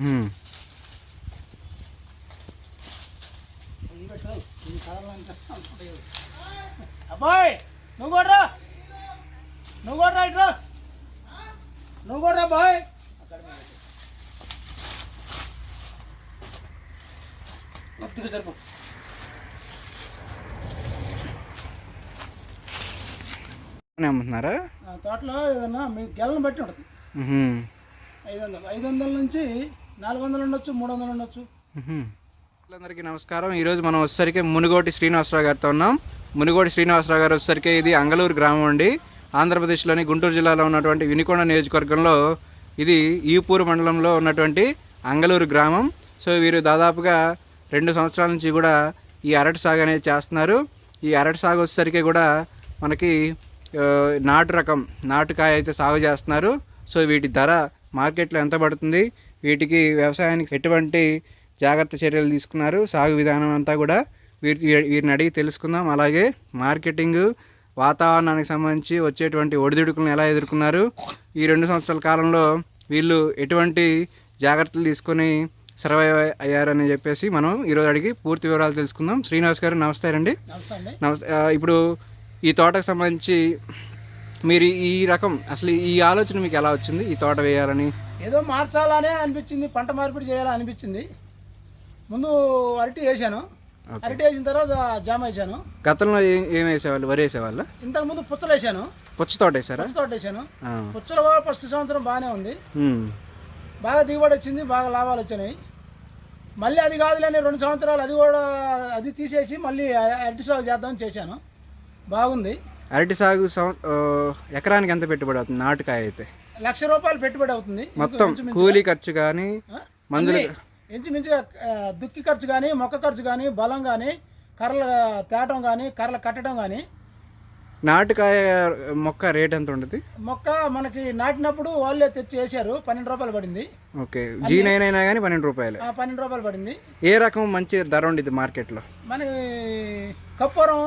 హ్మ్. అబ్బాయి నువ్వు కూడా రా, నువ్వు కూడా రా, ఇట్రా నువ్వు కూడా రా బాయ్. కొద్దిగా సరిపో. అమ్ముతున్నారా? తోటలో ఏదన్నా మీకు గెలను బట్టి ఉంటుంది. హుహు. 500 నుంచి 400 ఉండొచ్చు, 300 ఉండొచ్చు. హుహు. అందరికీ నమస్కారం. ఈరోజు మనం వచ్చేసరికి మునుగోటి శ్రీనివాసరావు గారితో ఉన్నాం. మునుగోటి శ్రీనివాసరావు గారు వచ్చేసరికి ఇది అంగళూరు గ్రామం అండి. ఆంధ్రప్రదేశ్లోని గుంటూరు జిల్లాలో ఉన్నటువంటి వినుకొండ నియోజకవర్గంలో ఇది ఈపూరు మండలంలో ఉన్నటువంటి అంగళూరు గ్రామం. సో వీరు దాదాపుగా 2 సంవత్సరాల నుంచి కూడా ఈ అరటి సాగు అనేది చేస్తున్నారు. ఈ అరటి సాగు వచ్చేసరికి కూడా మనకి నాటు రకం నాటుకాయ అయితే సాగు చేస్తున్నారు. సో వీటి ధర మార్కెట్లో ఎంత పడుతుంది, వీటికి వ్యవసాయానికి ఎటువంటి జాగ్రత్త చర్యలు తీసుకున్నారు, సాగు విధానం అంతా కూడా వీరిని అడిగి తెలుసుకుందాం. అలాగే మార్కెటింగ్, వాతావరణానికి సంబంధించి వచ్చేటువంటి ఒడిదుడుకులను ఎలా ఎదుర్కొన్నారు, ఈ 2 సంవత్సరాల కాలంలో వీళ్ళు ఎటువంటి జాగ్రత్తలు తీసుకొని సర్వైవ్ అయ్యారని చెప్పేసి మనం ఈరోజు అడిగి పూర్తి వివరాలు తెలుసుకుందాం. శ్రీనివాస్ గారు నమస్తే అండి. నమస్తే. ఇప్పుడు ఈ తోటకు సంబంధించి మీరు ఈ రకం అసలు ఈ ఆలోచన మీకు ఎలా వచ్చింది, ఈ తోట వేయాలని? ఏదో మార్చాలనే అనిపించింది, పంట మార్పిడి చేయాలని అనిపించింది. ముందు అరటి వేసాను, అరటి వేసిన తర్వాత జామ వేసాను. గతంలో ఏం వేసేవాళ్ళు? వరి వేసేవాళ్ళ? ఇంతకు ముందు పుచ్చలు వేసాను. పుచ్చ తోట వేసారా? పుచ్చ తోట వేసాను. పుచ్చలు కూడా ఫస్ట్ సంవత్సరం బాగానే ఉంది, బాగా దిగుబడి వచ్చింది, బాగా లాభాలు వచ్చినాయి. మళ్ళీ అది కాదులేని 2 సంవత్సరాలు అది తీసేసి మళ్ళీ అరటి సాగు చేద్దామని చేశాను. బాగుంది. అరటి సాగు ఎకరానికి ఎంత పెట్టుబడి అవుతుంది? నాటుకాయ అయితే ₹1,00,000 పెట్టుబడి అవుతుంది. మొత్తం కూలీ ఖర్చు కానీ మందులు ఇంచుమించుగా దుక్కి ఖర్చు కానీ, మొక్క ఖర్చు కానీ, బలం కానీ, కర్రలు తేటం కానీ, కర్రలు కట్టడం కానీ. నాటుకాయ మొక్క రేట్ ఎంత ఉంటుంది? మొక్క మనకి నాటినప్పుడు వాళ్ళే తెచ్చి వేసారు, ₹12 పడింది. ఓకే. G9 అయినా కానీ ₹12. ₹12 పడింది. ఏ రకం మంచి ధర ఉండేది మార్కెట్లో? మనకి కర్పూరం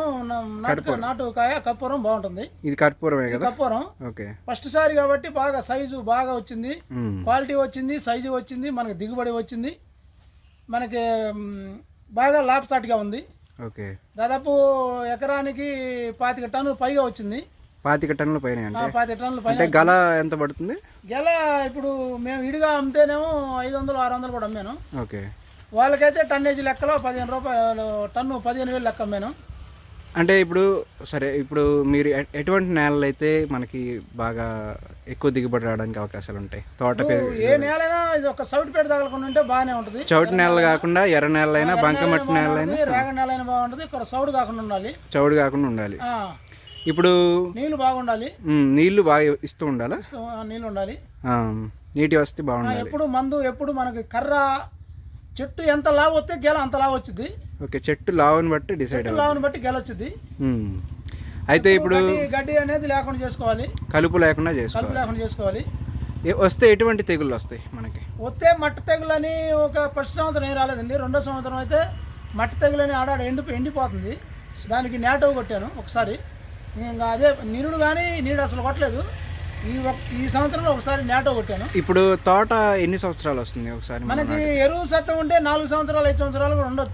నాటుకాయ కర్పూరం బాగుంటుంది. ఇది కర్పూరమే కదా? కర్పూరం. ఓకే. ఫస్ట్ సారి కాబట్టి బాగా సైజు బాగా వచ్చింది, క్వాలిటీ వచ్చింది, సైజు వచ్చింది, మనకి దిగుబడి వచ్చింది, మనకి బాగా లాభసాటిగా ఉంది. ఓకే. దాదాపు ఎకరానికి 25 టన్నులు పైగా వచ్చింది. 25 టన్నుల పైన? 25 టన్నుల పైన. గల ఎంత పడుతుంది? గెల ఇప్పుడు మేము ఇడిగా అమ్మితేనేమో 500, 600 కూడా అమ్మాను. ఓకే. వాళ్ళకైతే టన్నేజీ లెక్కలో ₹15 టన్ను 15,000 లెక్క అమ్మాను. అంటే ఇప్పుడు సరే, ఇప్పుడు మీరు ఎటువంటి నేలలు అయితే మనకి బాగా ఎక్కువ దిగుబడి రావడానికి అవకాశాలు ఉంటాయి? తోట ఏ నేలైనా ఇది ఒక సౌటిపేట తగలకుండా ఉంటే బాగానే ఉంటుంది. చౌటి నేలలు కాకుండా ఎర్ర నేలైనా, బంకమట్టి నేలైనా, రేగడి నేలైనా బాగుంటుంది. ఇక్కడ సౌడు కాకుండా ఉండాలి. చౌడు కాకుండా ఉండాలి. ఇప్పుడు నీళ్లు బాగుండాలి. నీళ్లు బాగా ఇస్తూ ఉండాలా? నీళ్లు ఉండాలి. నీటి వస్తే బాగుండాలి. ఎప్పుడు మందు ఎప్పుడు మనకి కర్ర చెట్టు ఎంత లావు వస్తే గెల అంత లావు వచ్చింది. ఓకే. చెట్టు లావుని బట్టి డిసైడ్, లావుని బట్టి గెల వచ్చింది. అయితే ఇప్పుడు గడ్డి అనేది లేకుండా చేసుకోవాలి, కలుపు లేకుండా చేసుకోవాలి. వస్తే ఎటువంటి తెగుళ్ళు వస్తాయి మనకి? వస్తే మట్టి తెగులు అని ఒక ఫస్ట్ సంవత్సరం ఏం రాలేదండి. 2వ సంవత్సరం అయితే మట్టి తెగులు అని ఆడాడ ఎండిపోతుంది. దానికి నేటో కొట్టాను ఒకసారి. ఇంకా అదే నీరుడు కానీ నీడు అసలు కొట్టలేదు. ఈ సంవత్సరంలో ఒకసారి నేటో కొట్టాను. ఇప్పుడు తోట ఎన్ని సంవత్సరాలు వస్తుంది ఒకసారి? మనకి ఎరువు శాతం ఉంటే 4 సంవత్సరాలు 5 సంవత్సరాలు కూడా ఉండదు.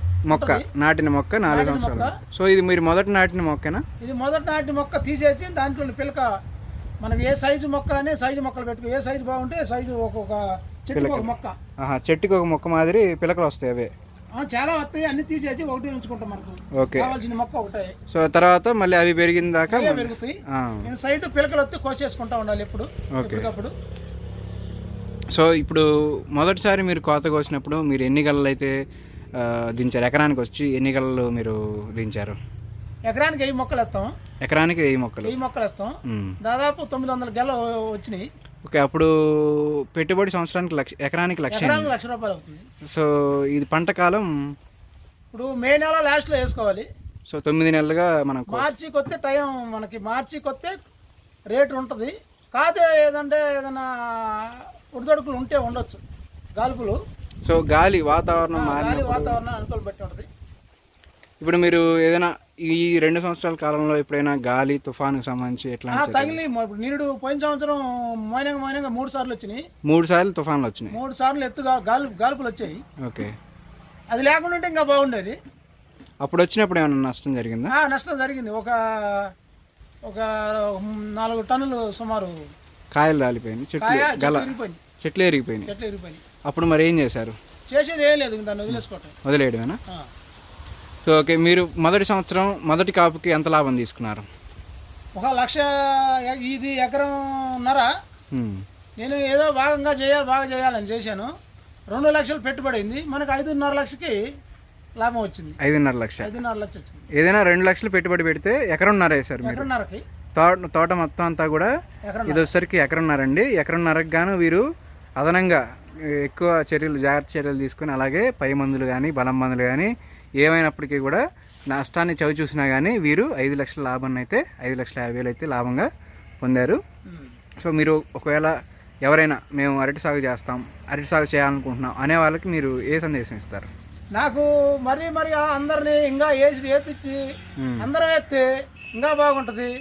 నాటిన మొక్క 4 సంవత్సరాలు. సో ఇది మీరు మొదట నాటిన మొక్కనా? ఇది మొదట నాటిన మొక్క తీసేసి దాంట్లో పిలక మనకి ఏ సైజు మొక్క అనే సైజు మొక్కలు పెట్టుకో. ఏ సైజు బాగుంటే సైజు ఒక్కొక్క చెట్టుకి ఒక మొక్క. చెట్టుకి ఒక మొక్క మాదిరి పిలకలు వస్తాయి. అవే చాలా వస్తాయి. అన్ని తీసేసి ఒకటి ఉంచుకుంటాం మనకు. ఓకే. కావాల్సిన మొక్క ఒకటే. సో తర్వాత మళ్ళీ అవి పెరిగిన దాకా పెరుగుతాయి. సైడ్ పిలకలు వస్తే కోసేసుకుంటా ఉండాలి ఎప్పుడు. ఎప్పటికప్పుడు. సో ఇప్పుడు మొదటిసారి మీరు కోత కోసినప్పుడు మీరు ఎన్ని గల్లలు అయితే దించారు? ఎకరానికి వచ్చి ఎన్ని గల్లలు మీరు దించారు? ఎకరానికి 1000 మొక్కలు వేస్తాం. ఎకరానికి 1000 మొక్కలు వేస్తాం. దాదాపు 900 గెల వచ్చినాయి. ఓకే. అప్పుడు పెట్టుబడి సంవత్సరానికి ఎకరానికి ₹1,00,000 అవుతుంది. సో ఇది పంట కాలం ఇప్పుడు మే నెల లాస్ట్లో వేసుకోవాలి. సో 9 నెలలుగా మనం మార్చికి వస్తే టైం మనకి మార్చికి వస్తే రేటు ఉంటుంది. కాదే ఏదంటే ఏదైనా ఉడిదొడుకులు ఉంటే ఉండొచ్చు, గాలుపులు. సో గాలి వాతావరణం అనుకూలం బట్టి ఉంటుంది. ఇప్పుడు మీరు ఏదైనా ఈ 2 సంవత్సరాల కాలంలో ఎప్పుడైనా గాలి తుఫానుకు సంబంధించి ఎట్లాంటి చర్యలు? తగిలి ఇప్పుడు నీరుడు పోయిన సంవత్సరం మైనంగా 3 సార్లు వచ్చినాయి. 3 సార్లు తుఫాన్లు వచ్చినాయి. 3 సార్లు ఎత్తుగా గాల్పులు వచ్చాయి. ఓకే. అది లేకుండా ఉంటే ఇంకా బాగుండేది. అప్పుడు వచ్చినప్పుడు ఏమైనా నష్టం జరిగిందా? నష్టం జరిగింది. ఒక 4 టన్నులు సుమారు కాయలు రాలిపోయింది, చెట్లు ఎరిగిపోయినాయి. అప్పుడు మరి ఏం చేశారు? చేసేది ఏం లేదు, దాన్ని వదిలేయడమేనా? సో ఓకే, మీరు మొదటి సంవత్సరం మొదటి కాపుకి ఎంత లాభం తీసుకున్నారు? 1 లక్ష. ఇది ఎకరంన్నర. నేను ఏదో బాగా చేయాలని చేశాను. 2 లక్షలు పెట్టుబడి అయింది, మనకు 5.5 లక్షకి లాభం వచ్చింది. 5.5 లక్ష వచ్చింది. ఏదైనా 2 లక్షలు పెట్టుబడి పెడితే ఎకరంన్నర వేశారు. ఎకరంన్నరకి తోట మొత్తం అంతా కూడా ఇది వచ్చేసరికి ఎకరన్నర అండి. ఎకరన్నరకు గాను వీరు అదనంగా ఎక్కువ జాగ్రత్త చర్యలు తీసుకొని, అలాగే పై మందులు కానీ బలం మందులు కానీ ఏమైనప్పటికీ కూడా నష్టాన్ని చవి చూసినా కానీ వీరు 5 లక్షల లాభాన్ని అయితే 5,50,000 అయితే లాభంగా పొందారు. సో మీరు ఒకవేళ ఎవరైనా మేము అరటి సాగు చేయాలనుకుంటున్నాం అనే వాళ్ళకి మీరు ఏ సందేశం ఇస్తారు? నాకు మరీ అందరినీ ఇంకా వేపించి అందరం ఎత్తే ఇంకా బాగుంటుంది.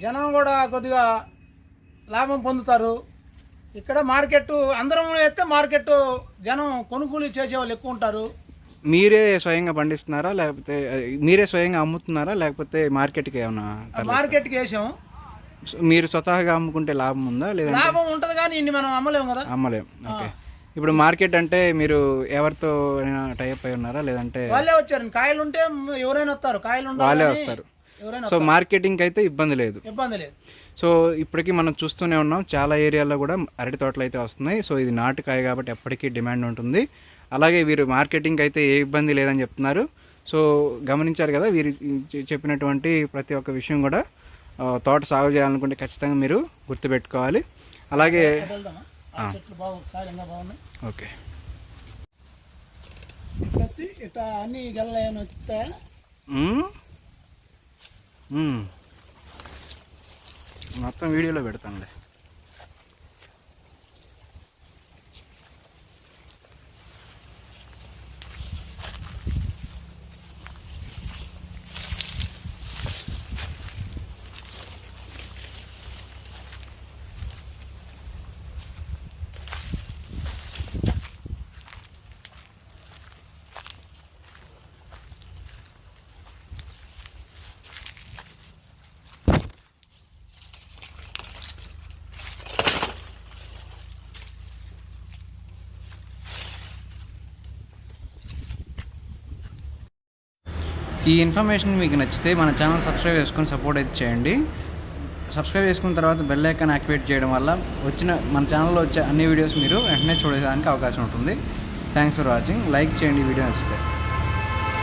జనం కూడా కొద్దిగా లాభం పొందుతారు. ఇక్కడ మార్కెట్ అందరం ఎత్తే మార్కెట్ జనం కొనుగోలు చేసేవాళ్ళు ఎక్కువ ఉంటారు. మీరే స్వయంగా పండిస్తున్నారా, లేకపోతే మీరే స్వయంగా అమ్ముతున్నారా, లేకపోతే మార్కెట్కి ఏమన్నా? మార్కెట్కి వేసాము. మీరు స్వతహాగా అమ్ముకుంటే లాభం ఉందా? లేదా? లాభం ఉంటుంది కానీ ఇన్ని మనం అమ్మలేము కదా. ఓకే. ఇప్పుడు మార్కెట్ అంటే మీరు ఎవరితో టైప్ అయి ఉన్నారా, లేదంటే వాళ్ళే వచ్చారు? కాయలు ఉంటే ఎవరైనా వస్తారు, వాళ్ళే వస్తారు. సో మార్కెటింగ్ అయితే ఇబ్బంది లేదు. సో ఇప్పటికీ మనం చూస్తూనే ఉన్నాం, చాలా ఏరియాల్లో కూడా అరటి తోటలు అయితే వస్తున్నాయి. సో ఇది నాటుకాయ కాబట్టి ఎప్పటికీ డిమాండ్ ఉంటుంది. అలాగే వీరు మార్కెటింగ్ అయితే ఏ ఇబ్బంది లేదని చెప్తున్నారు. సో గమనించారు కదా, వీరు చెప్పినటువంటి ప్రతి ఒక్క విషయం కూడా తోట సాగు చేయాలనుకుంటే ఖచ్చితంగా మీరు గుర్తుపెట్టుకోవాలి. అలాగే ఓకే, అన్ని గెలలు మొత్తం వీడియోలో పెడతానులే. ఈ ఇన్ఫర్మేషన్ మీకు నచ్చితే మన ఛానల్ సబ్స్క్రైబ్ చేసుకొని సపోర్ట్ అయితే చేయండి. సబ్స్క్రైబ్ చేసుకున్న తర్వాత బెల్ ఐకాన్ యాక్టివేట్ చేయడం వల్ల మన ఛానల్లో వచ్చే అన్ని వీడియోస్ మీరు వెంటనే చూడడానికి అవకాశం ఉంటుంది. Thanks for watching. లైక్ చేయండి వీడియో నచ్చితే.